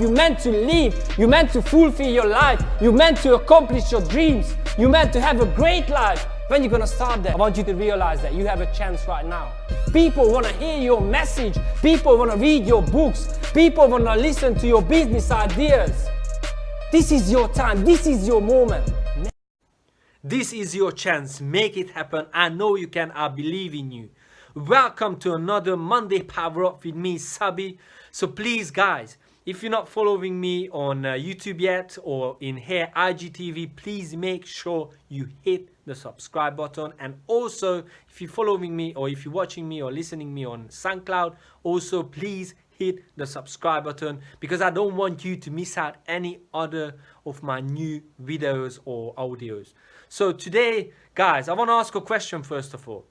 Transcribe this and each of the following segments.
You're meant to live. You're meant to fulfill your life. You're meant to accomplish your dreams. You're meant to have a great life. When you're going to start that, I want you to realize that you have a chance right now. People want to hear your message. People want to read your books. People want to listen to your business ideas. This is your time. This is your moment. This is your chance. Make it happen. I know you can. I believe in you. Welcome to another Monday Power Up with me, Sabi. So please, guys, if you're not following me on YouTube yet or in here IGTV, please make sure you hit the subscribe button. And also, if you're following me or if you're watching me or listening me on SoundCloud, also please hit the subscribe button, because I don't want you to miss out any other of my new videos or audios. So today, guys, I want to ask a question first of all.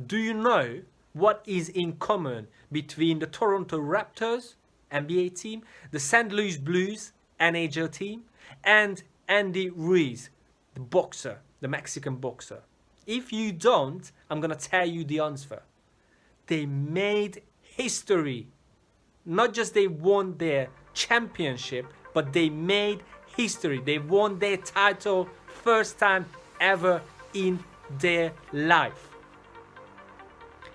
Do you know what is in common between the Toronto Raptors NBA team, the St. Louis Blues NHL team, and Andy Ruiz, the boxer, the Mexican boxer? If you don't, I'm going to tell you the answer. They made history. Not just they won their championship, but they made history. They won their title first time ever in their life.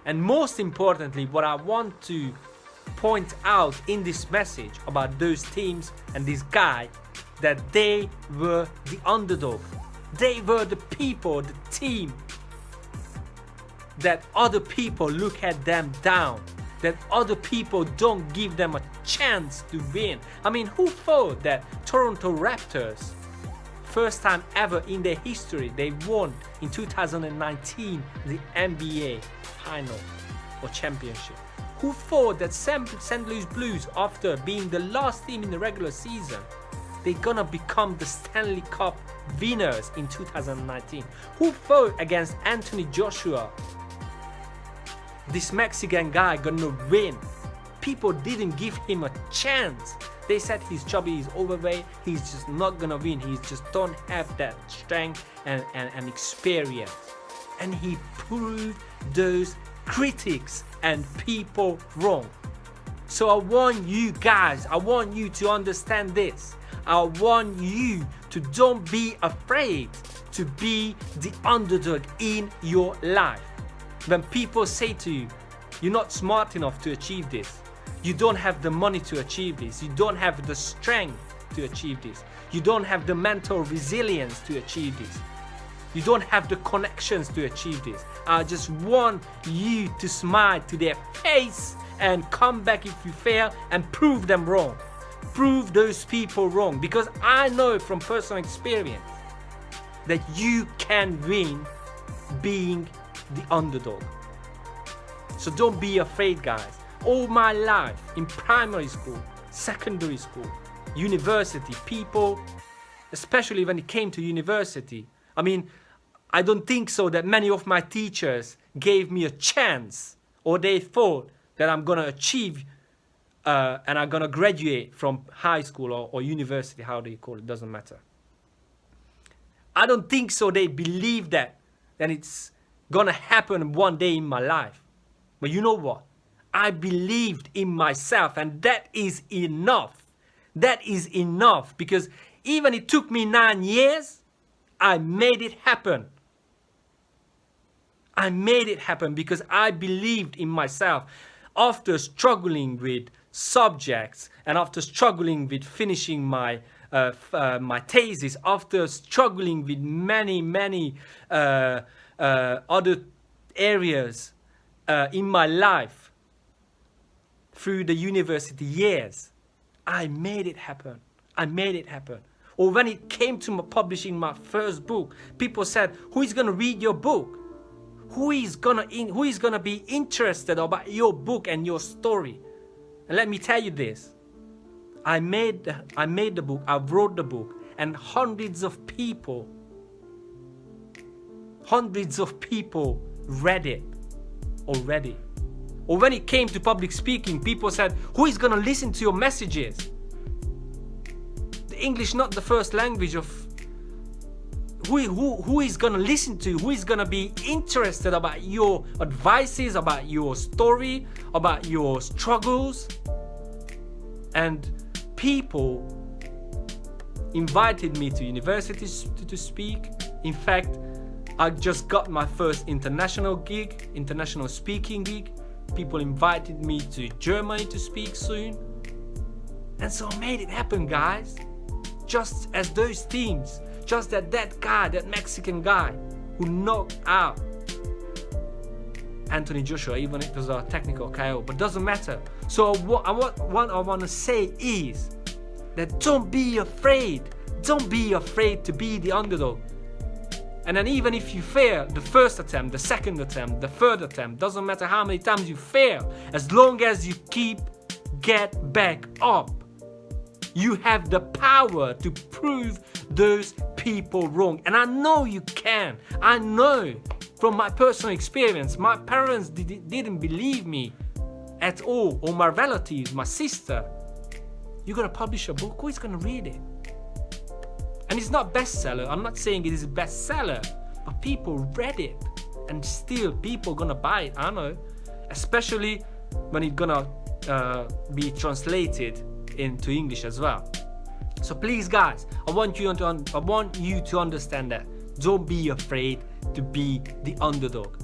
And most importantly, what I want to point out in this message about those teams and this guy, that they were the underdog. They were the people, the team that other people look at them down, that other people don't give them a chance to win. I mean, who thought that Toronto Raptors, first time ever in their history, they won in 2019 the NBA final or championship? Who thought that St. Louis Blues, after being the last team in the regular season, they're gonna become the Stanley Cup winners in 2019? Who thought against Anthony Joshua, this Mexican guy gonna win? People didn't give him a chance. They said he's chubby, he's overweight, he's just not gonna win. He just don't have that strength and experience. And he proved those critics and people wrong. So I want you guys, I want you to understand this. I want you to don't be afraid to be the underdog in your life. When people say to you, you're not smart enough to achieve this, you don't have the money to achieve this, you don't have the strength to achieve this, you don't have the mental resilience to achieve this, you don't have the connections to achieve this, I just want you to smile to their face and come back if you fail and prove them wrong. Prove those people wrong, because I know from personal experience that you can win being the underdog. So don't be afraid, guys. All my life in primary school, secondary school, university, people, especially when it came to university, I mean, I don't think so that many of my teachers gave me a chance, or they thought that I'm gonna achieve and I'm gonna graduate from high school or university, how do you call it, doesn't matter. I don't think so they believe that it's gonna happen one day in my life. But you know what? I believed in myself, and that is enough. That is enough, because even it took me 9 years, I made it happen. I made it happen because I believed in myself. After struggling with subjects and after struggling with finishing my my thesis, after struggling with many other areas in my life through the university years, I made it happen. I made it happen. Or when it came to publishing my first book, people said, "Who is gonna read your book? Who is gonna be interested about your book and your story?" And let me tell you this: I made the book, I wrote the book, and hundreds of people read it already. Or when it came to public speaking, people said, "Who is gonna listen to your messages?" The English not the first language of who is gonna listen to, who is gonna be interested about your advices, about your story, about your struggles. And people invited me to universities to speak. In fact, I just got my first international speaking gig. People invited me to Germany to speak soon. And so I made it happen, guys. Just as those teams, just that guy, that Mexican guy who knocked out Anthony Joshua, even if it was a technical KO, but doesn't matter. So what I want to say is that don't be afraid. Don't be afraid to be the underdog. And then even if you fail the first attempt, the second attempt, the third attempt, doesn't matter how many times you fail, as long as you get back up, you have the power to prove those people wrong. And I know you can. I know from my personal experience, my parents didn't believe me at all, or my relatives, my sister. You're gonna publish a book, who is gonna read it? And it's not bestseller. I'm not saying it is a bestseller, but people read it, and still people gonna buy it. I know, especially when it's gonna be translated into English as well. So please, guys, I want you to understand that. Don't be afraid to be the underdog.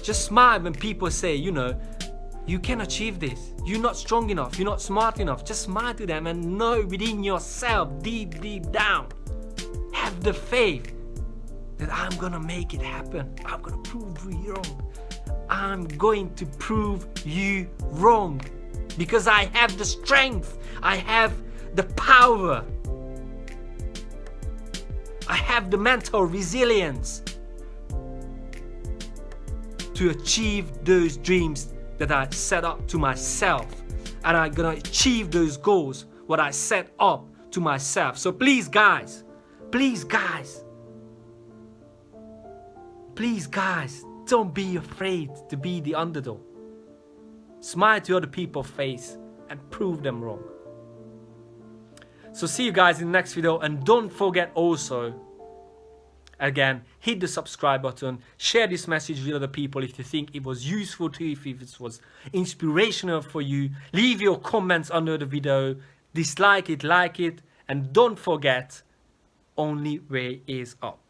Just smile when people say, you know, you can achieve this. You're not strong enough. You're not smart enough. Just smile to them and know within yourself, deep down, have the faith that I'm gonna make it happen. I'm gonna prove you wrong. I'm going to prove you wrong because I have the strength. I have the power. I have the mental resilience to achieve those dreams that I set up to myself, and I'm gonna achieve those goals what I set up to myself. So please guys, don't be afraid to be the underdog. Smile to other people's face and prove them wrong. So see you guys in the next video, and don't forget also, again, hit the subscribe button, share this message with other people if you think it was useful to you, if it was inspirational for you. Leave your comments under the video, dislike it, like it, and don't forget, only way is up.